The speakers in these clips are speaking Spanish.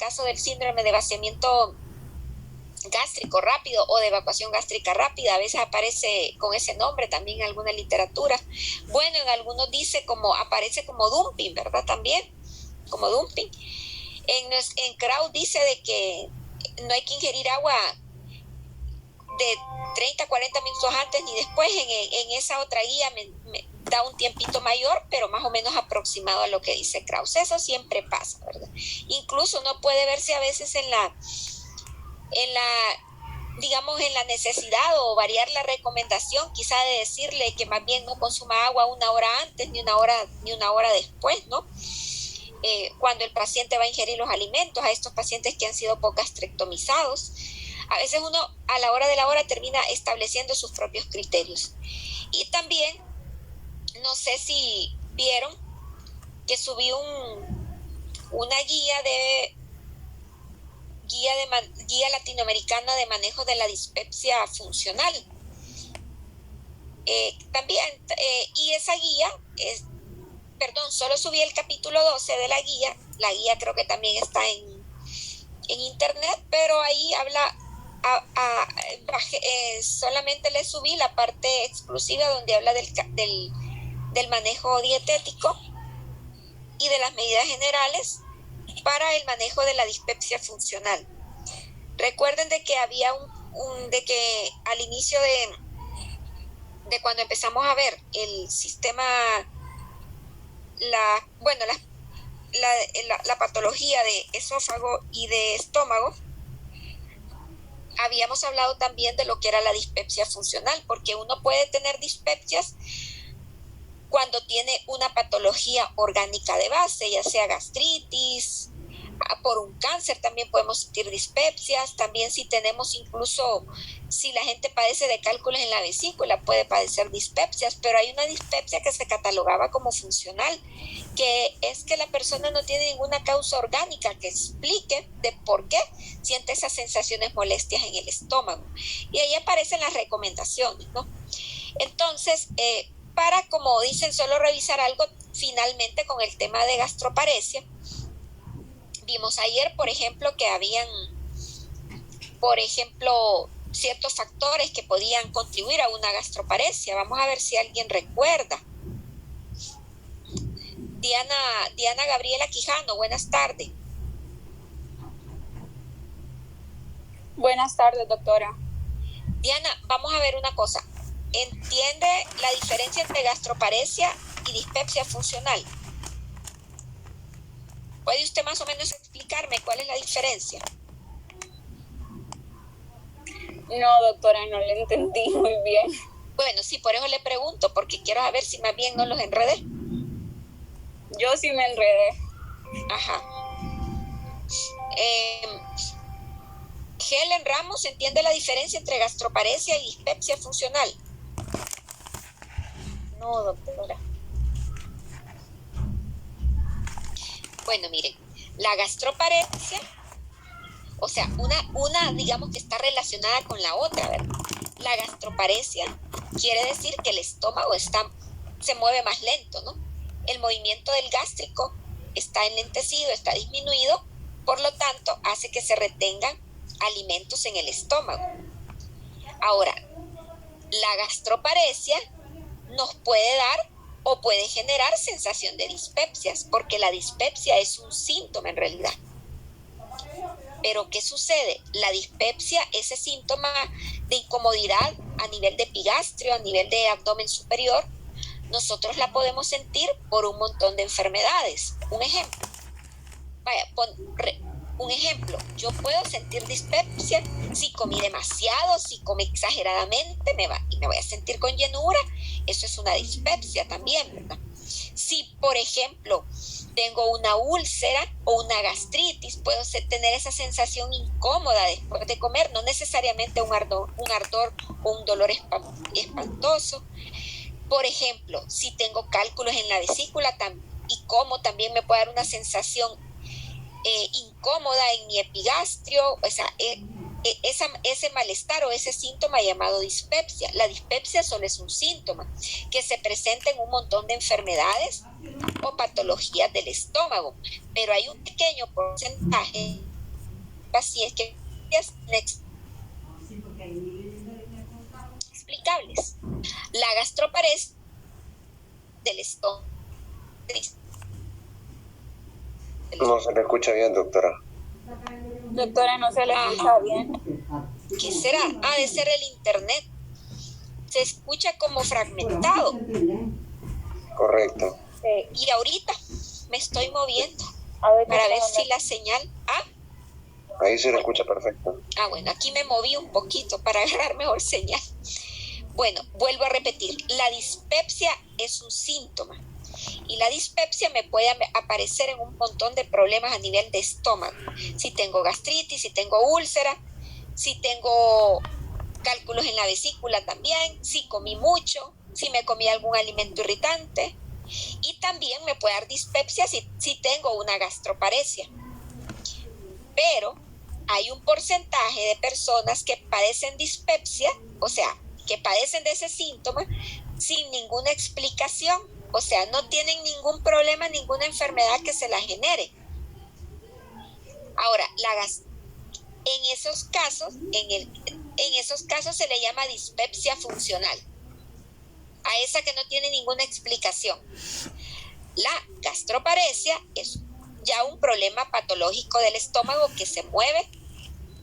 caso del síndrome de vaciamiento gástrico rápido o de evacuación gástrica rápida, a veces aparece con ese nombre también en alguna literatura. Bueno, en algunos dice aparece como dumping, ¿verdad? También como dumping. En Kraut dice de que no hay que ingerir agua de 30 a 40 minutos antes ni después. En esa otra guía me da un tiempito mayor, pero más o menos aproximado a lo que dice Krauss. Eso siempre pasa, ¿verdad? Incluso no puede verse a veces en la necesidad o variar la recomendación, quizá de decirle que más bien no consuma agua una hora antes ni una hora después, ¿no? Cuando el paciente va a ingerir los alimentos, a estos pacientes que han sido poco gastrectomizados. A veces uno a la hora de la hora termina estableciendo sus propios criterios. Y también, no sé si vieron que subí una guía latinoamericana de manejo de la dispepsia funcional. Y esa guía solo subí el capítulo 12 de la guía creo que también está en internet, pero ahí solamente le subí la parte exclusiva donde habla del manejo dietético y de las medidas generales para el manejo de la dispepsia funcional. Recuerden de que había de que al inicio de cuando empezamos a ver el sistema, la patología de esófago y de estómago, habíamos hablado también de lo que era la dispepsia funcional, porque uno puede tener dispepsias cuando tiene una patología orgánica de base, ya sea gastritis, por un cáncer también podemos sentir dispepsias, también si la gente padece de cálculos en la vesícula puede padecer dispepsias, pero hay una dispepsia que se catalogaba como funcional, que es que la persona no tiene ninguna causa orgánica que explique de por qué siente esas sensaciones molestias en el estómago. Y ahí aparecen las recomendaciones, ¿no? Entonces, para, como dicen, solo revisar algo finalmente con el tema de gastroparesia, vimos ayer, por ejemplo, que habían, ciertos factores que podían contribuir a una gastroparesia. Vamos a ver si alguien recuerda. Diana Gabriela Quijano, buenas tardes. Buenas tardes, doctora. Diana, vamos a ver una cosa. ¿Entiende la diferencia entre gastroparesia y dispepsia funcional? ¿Puede usted más o menos explicarme cuál es la diferencia? No, doctora, no le entendí muy bien. Bueno, sí, por eso le pregunto, porque quiero saber si más bien no los enredé. Yo sí me enredé. Ajá. Helen Ramos, ¿entiende la diferencia entre gastroparesia y dispepsia funcional? No, doctora. Bueno, miren, la gastroparesia, o sea, una digamos que está relacionada con la otra, ¿verdad? La gastroparesia quiere decir que el estómago se mueve más lento, ¿no? El movimiento del gástrico está enlentecido, está disminuido, por lo tanto, hace que se retengan alimentos en el estómago. Ahora, la gastroparesia nos puede dar o puede generar sensación de dispepsias, porque la dispepsia es un síntoma en realidad. Pero ¿qué sucede? La dispepsia, ese síntoma de incomodidad a nivel de epigastrio, a nivel de abdomen superior, nosotros la podemos sentir por un montón de enfermedades. Un ejemplo. Yo puedo sentir dispepsia si comí demasiado, si comí exageradamente, me voy a sentir con llenura. Eso es una dispepsia también, ¿verdad? Si, por ejemplo, tengo una úlcera o una gastritis, puedo tener esa sensación incómoda después de comer, no necesariamente un ardor o un dolor espantoso. Por ejemplo, si tengo cálculos en la vesícula y como, también me puede dar una sensación incómoda en mi epigastrio, o sea, ese malestar o ese síntoma llamado dispepsia. La dispepsia solo es un síntoma que se presenta en un montón de enfermedades o patologías del estómago, pero hay un pequeño porcentaje pacientes inexplicables. La gastroparesia del estómago. No se le escucha bien, doctora. Doctora, no se le escucha bien. ¿Qué será? Ha de ser el internet. Se escucha como fragmentado. Correcto. Y ahorita me estoy moviendo Ahorita para ver está si la señal... Ahí se le escucha perfecto. Bueno, aquí me moví un poquito para agarrar mejor señal. Bueno, vuelvo a repetir, la dispepsia es un síntoma y la dispepsia me puede aparecer en un montón de problemas a nivel de estómago. Si tengo gastritis, si tengo úlcera, si tengo cálculos en la vesícula también, si comí mucho, si me comí algún alimento irritante, y también me puede dar dispepsia si tengo una gastroparesia. Pero hay un porcentaje de personas que padecen dispepsia, o sea, que padecen de ese síntoma sin ninguna explicación, o sea, no tienen ningún problema, ninguna enfermedad que se la genere. Ahora, en esos casos se le llama dispepsia funcional, a esa que no tiene ninguna explicación. La gastroparesia es ya un problema patológico del estómago que se mueve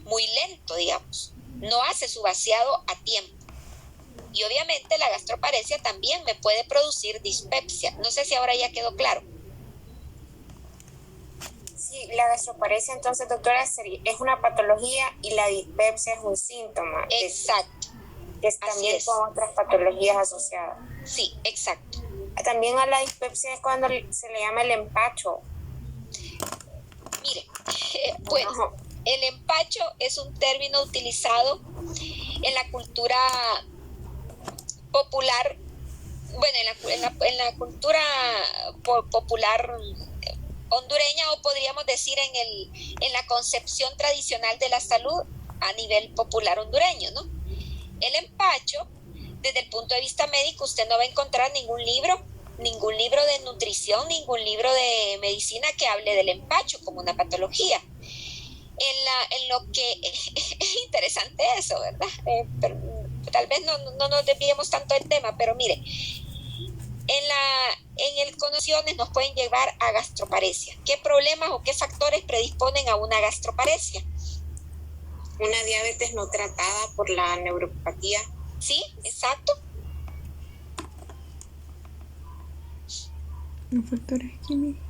muy lento, digamos, no hace su vaciado a tiempo. Y obviamente la gastroparesia también me puede producir dispepsia. No sé si ahora ya quedó claro. Sí, la gastroparesia entonces, doctora, es una patología y la dispepsia es un síntoma. Exacto. Que es también con otras patologías asociadas. Sí, exacto. También a la dispepsia es cuando se le llama el empacho. Mire, bueno, el empacho es un término utilizado en la cultura popular, bueno, en la cultura popular hondureña, o podríamos decir en la concepción tradicional de la salud a nivel popular hondureño, ¿no? El empacho, desde el punto de vista médico, usted no va a encontrar ningún libro de nutrición, ningún libro de medicina que hable del empacho como una patología. En lo que es interesante eso, ¿verdad? Pero tal vez no nos desviemos tanto del tema, pero mire, en el condiciones nos pueden llevar a gastroparesia. ¿Qué problemas o qué factores predisponen a una gastroparesia? Una diabetes no tratada por la neuropatía. Sí, exacto. Los factores químicos.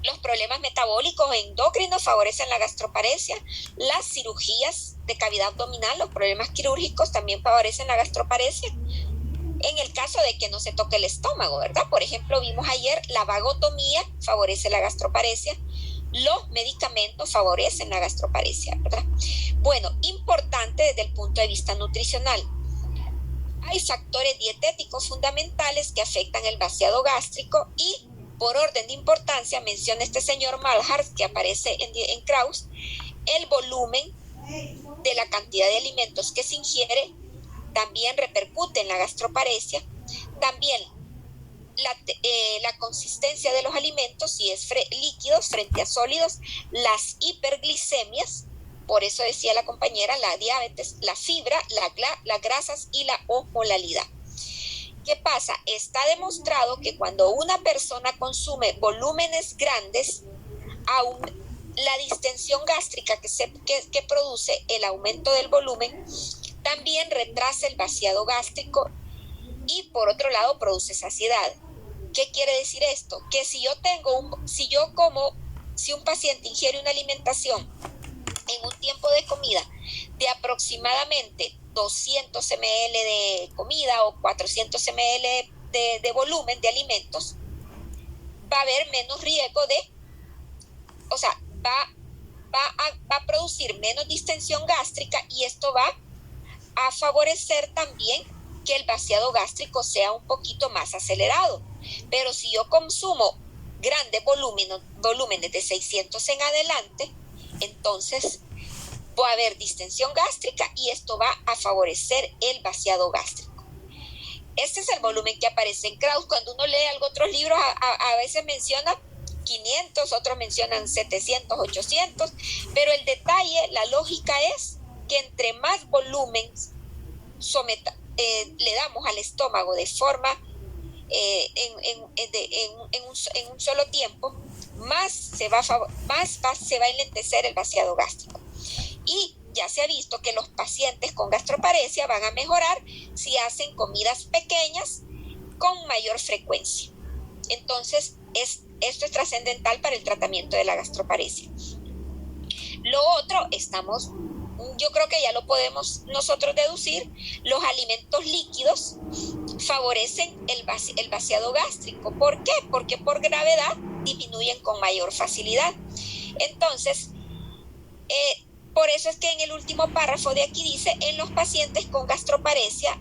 Los problemas metabólicos e endocrinos favorecen la gastroparesia. Las cirugías de cavidad abdominal, los problemas quirúrgicos también favorecen la gastroparesia. En el caso de que no se toque el estómago, ¿verdad? Por ejemplo, vimos ayer la vagotomía favorece la gastroparesia. Los medicamentos favorecen la gastroparesia, ¿verdad? Bueno, importante desde el punto de vista nutricional. Hay factores dietéticos fundamentales que afectan el vaciado gástrico y, por orden de importancia, menciona este señor Malhart, que aparece en Krauss, el volumen de la cantidad de alimentos que se ingiere también repercute en la gastroparesia. También la consistencia de los alimentos, si es líquidos frente a sólidos, las hiperglicemias, por eso decía la compañera, la diabetes, la fibra, las grasas y la osmolalidad. ¿Qué pasa? Está demostrado que cuando una persona consume volúmenes grandes, la distensión gástrica que produce el aumento del volumen también retrasa el vaciado gástrico y por otro lado produce saciedad. ¿Qué quiere decir esto? Que si un paciente ingiere una alimentación en un tiempo de comida de aproximadamente 200 ml de comida o 400 ml de volumen de alimentos, va a haber menos riesgo va a producir menos distensión gástrica y esto va a favorecer también que el vaciado gástrico sea un poquito más acelerado. Pero si yo consumo grandes volúmenes de 600 en adelante, entonces va a haber distensión gástrica y esto va a favorecer el vaciado gástrico. Este es el volumen que aparece en Krauss. Cuando uno lee otros libros, a veces menciona 500, otros mencionan 700, 800, pero el detalle, la lógica es que entre más volumen le damos al estómago de forma en un solo tiempo, más se va a enlentecer el vaciado gástrico. Y ya se ha visto que los pacientes con gastroparesia van a mejorar si hacen comidas pequeñas con mayor frecuencia. Entonces, esto es trascendental para el tratamiento de la gastroparesia. Lo otro, yo creo que ya lo podemos nosotros deducir, los alimentos líquidos favorecen el vaciado gástrico. ¿Por qué? Porque por gravedad disminuyen con mayor facilidad. Entonces, por eso es que en el último párrafo de aquí dice, en los pacientes con gastroparesia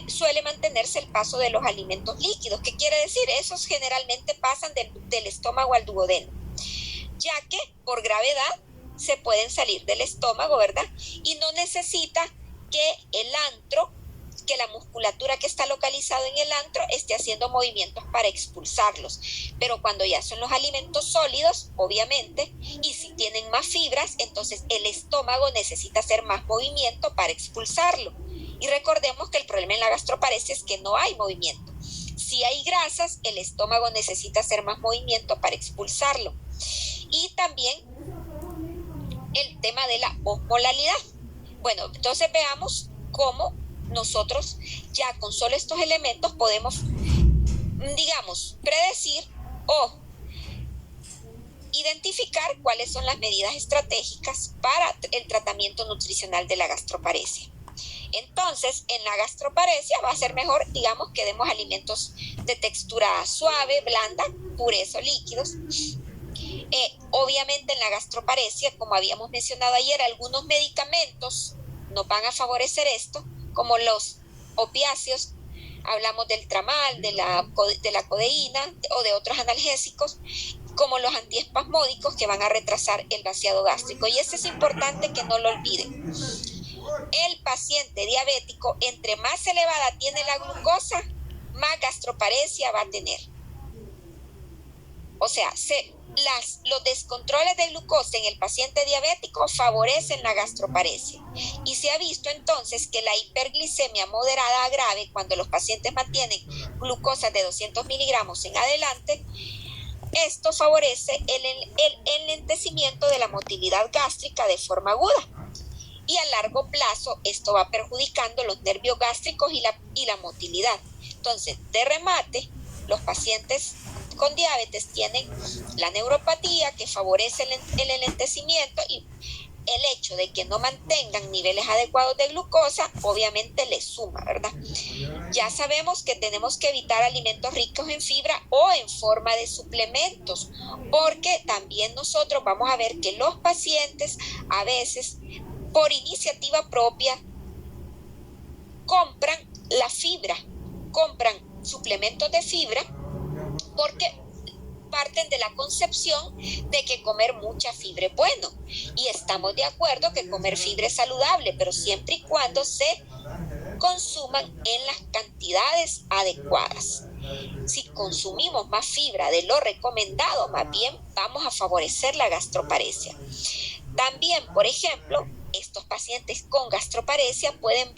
suele mantenerse el paso de los alimentos líquidos. ¿Qué quiere decir? Esos generalmente pasan del estómago al duodeno, ya que por gravedad se pueden salir del estómago, ¿verdad? Y no necesita que la musculatura que está localizada en el antro esté haciendo movimientos para expulsarlos. Pero cuando ya son los alimentos sólidos, obviamente, y si tienen más fibras, entonces el estómago necesita hacer más movimiento para expulsarlo. Y recordemos que el problema en la gastroparesia es que no hay movimiento. Si hay grasas, el estómago necesita hacer más movimiento para expulsarlo. Y también el tema de la osmolalidad. Bueno, entonces veamos cómo nosotros ya con solo estos elementos podemos, digamos, predecir o identificar cuáles son las medidas estratégicas para el tratamiento nutricional de la gastroparesia. Entonces, en la gastroparesia va a ser mejor, digamos, que demos alimentos de textura suave, blanda, purés o líquidos. Obviamente en la gastroparesia, como habíamos mencionado ayer, algunos medicamentos nos van a favorecer esto, como los opiáceos, hablamos del tramal, de la codeína o de otros analgésicos, como los antiespasmódicos que van a retrasar el vaciado gástrico. Y eso es importante que no lo olviden. El paciente diabético, entre más elevada tiene la glucosa, más gastroparesia va a tener. O sea, los descontroles de glucosa en el paciente diabético favorecen la gastroparesia. Y se ha visto entonces que la hiperglicemia moderada a grave, cuando los pacientes mantienen glucosa de 200 miligramos en adelante, esto favorece el enlentecimiento de la motilidad gástrica de forma aguda. Y a largo plazo esto va perjudicando los nervios gástricos y la motilidad. Entonces, de remate, los pacientes con diabetes tienen la neuropatía que favorece el enlentecimiento, y el hecho de que no mantengan niveles adecuados de glucosa obviamente les suma, ¿verdad? Ya sabemos que tenemos que evitar alimentos ricos en fibra o en forma de suplementos, porque también nosotros vamos a ver que los pacientes a veces por iniciativa propia compran la fibra, compran suplementos de fibra, porque parten de la concepción de que comer mucha fibra es bueno. Y estamos de acuerdo que comer fibra es saludable, pero siempre y cuando se consuman en las cantidades adecuadas. Si consumimos más fibra de lo recomendado, más bien vamos a favorecer la gastroparesia. También, por ejemplo, estos pacientes con gastroparesia podemos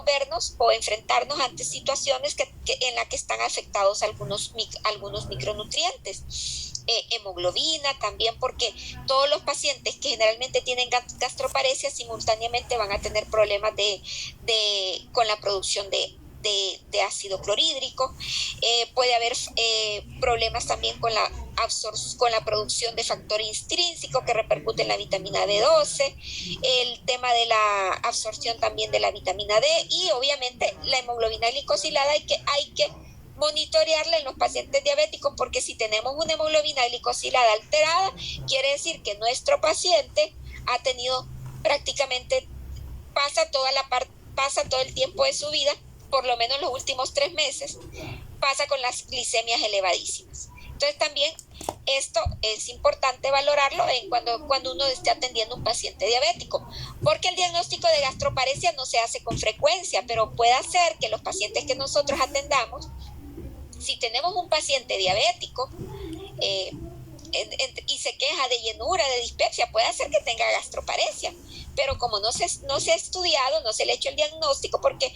vernos o enfrentarnos ante situaciones en las que están afectados algunos micronutrientes. Hemoglobina también, porque todos los pacientes que generalmente tienen gastroparesia simultáneamente van a tener problemas con la producción de ácido clorhídrico. Puede haber problemas también con la producción de factor intrínseco que repercute en la vitamina B12, el tema de la absorción también de la vitamina D, y obviamente la hemoglobina glicosilada hay que monitorearla en los pacientes diabéticos, porque si tenemos una hemoglobina glicosilada alterada, quiere decir que nuestro paciente ha tenido prácticamente, pasa todo el tiempo de su vida, por lo menos los últimos 3 meses, pasa con las glicemias elevadísimas. Entonces también esto es importante valorarlo cuando uno esté atendiendo a un paciente diabético, porque el diagnóstico de gastroparesia no se hace con frecuencia, pero puede ser que los pacientes que nosotros atendamos, si tenemos un paciente diabético, y se queja de llenura, de dispepsia, puede hacer que tenga gastroparesia, pero como no se ha estudiado, no se le ha hecho el diagnóstico, porque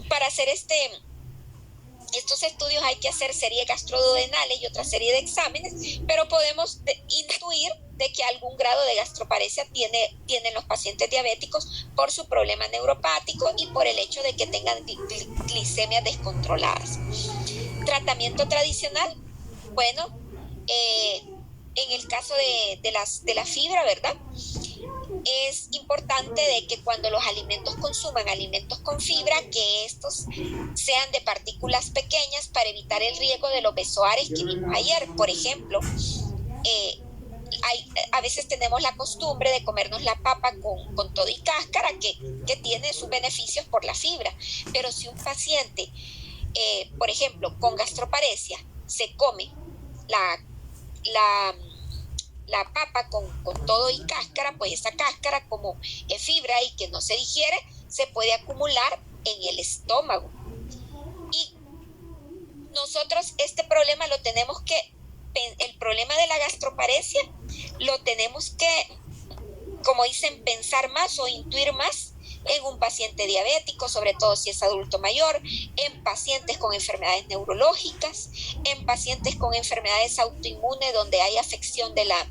para hacer estos estudios hay que hacer series gastroduodenales y otra serie de exámenes, pero podemos intuir de que algún grado de gastroparesia tienen los pacientes diabéticos por su problema neuropático y por el hecho de que tengan glicemias descontroladas. Tratamiento tradicional, bueno, en el caso de la fibra, ¿verdad? Es importante de que cuando los alimentos consuman alimentos con fibra, que estos sean de partículas pequeñas para evitar el riesgo de los besoares que vimos ayer. Por ejemplo, a veces tenemos la costumbre de comernos la papa con todo y cáscara, que tiene sus beneficios por la fibra, pero si un paciente, por ejemplo, con gastroparesia, se come la papa con todo y cáscara, pues esa cáscara, como es fibra y que no se digiere, se puede acumular en el estómago. Y nosotros este problema lo tenemos que, el problema de la gastroparesia, lo tenemos que, como dicen, pensar más o intuir más en un paciente diabético, sobre todo si es adulto mayor, en pacientes con enfermedades neurológicas, en pacientes con enfermedades autoinmunes donde hay afección de las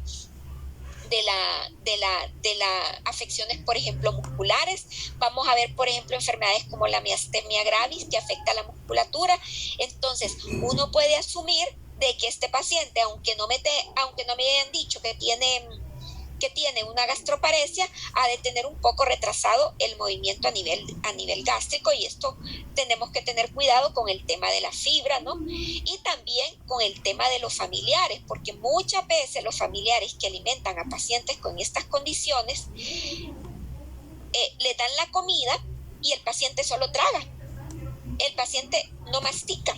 afecciones, por ejemplo, musculares. Vamos a ver, por ejemplo, enfermedades como la miastenia gravis, que afecta a la musculatura. Entonces, uno puede asumir de que este paciente, aunque no me hayan dicho que tiene una gastroparesia, ha de tener un poco retrasado el movimiento a nivel gástrico, y esto tenemos que tener cuidado con el tema de la fibra, ¿no? Y también con el tema de los familiares, porque muchas veces los familiares que alimentan a pacientes con estas condiciones le dan la comida y el paciente solo traga, el paciente no mastica.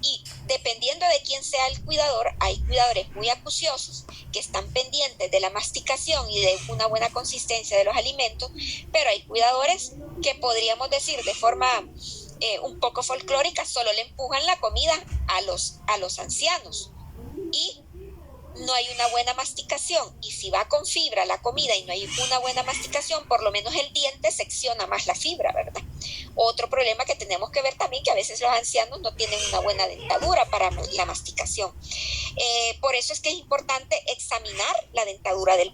Y dependiendo de quién sea el cuidador, hay cuidadores muy acuciosos que están pendientes de la masticación y de una buena consistencia de los alimentos, pero hay cuidadores que, podríamos decir de forma un poco folclórica, solo le empujan la comida a los ancianos y no hay una buena masticación. Y si va con fibra la comida y no hay una buena masticación, por lo menos el diente secciona más la fibra, ¿verdad? Otro problema que tenemos que ver también, que a veces los ancianos no tienen una buena dentadura para la masticación. Por eso es que es importante examinar la dentadura del paciente.